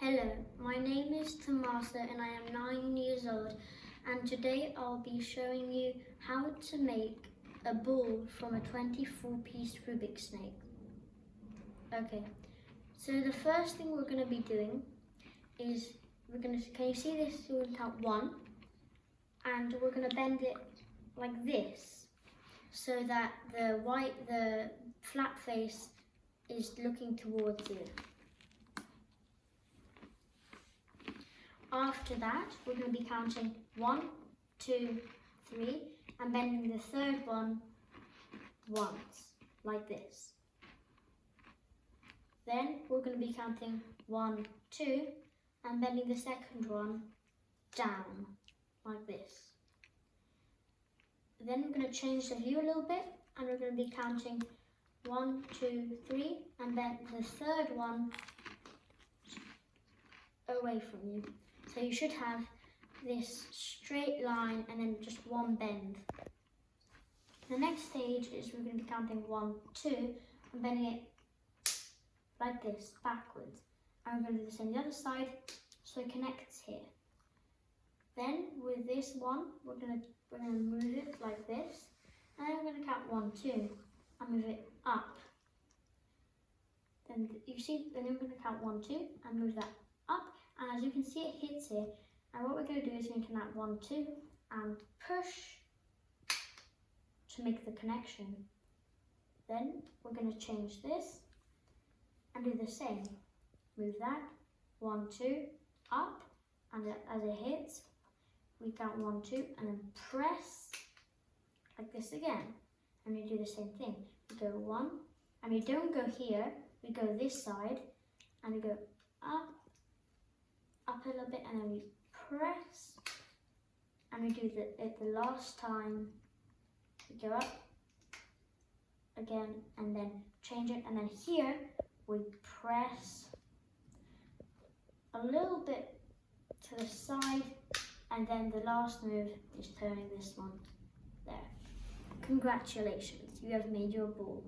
Hello, my name is Tomasa and I am 9 years old, and today I'll be showing you how to make a ball from a 24-piece Rubiks Snake. Okay, so the first thing we're going to be doing is can you see this? We're going to count 1 and we're going to bend it like this so that the flat face is looking towards you. After that, we're going to be counting 1, 2, 3 and bending the third one once, like this. Then we're going to be counting 1, 2 and bending the second one down, like this. Then we're going to change the view a little bit and we're going to be counting 1, 2, 3 and bend the third one away from you. So you should have this straight line and then just one bend. The next stage is we're going to be counting 1, 2 and bending it like this, backwards. And we're going to do this on the other side so it connects here. Then with this one, we're going to move it like this. And then we're going to count 1, 2 and move it up. Then you see, then we're going to count 1, 2 and move that up. And as you can see, it hits here. And what we're going to do is we're going to count 1, 2 and push to make the connection. Then we're going to change this and do the same. Move that 1, 2 up, and as it hits, we count 1, 2 and then press like this again. And we do the same thing. We go 1 and we don't go here, we go this side and we go up a little bit and then we press and we do it the last time. We go up again and then change it, and then here we press a little bit to the side, and then the last move is turning this one there. Congratulations, you have made your ball.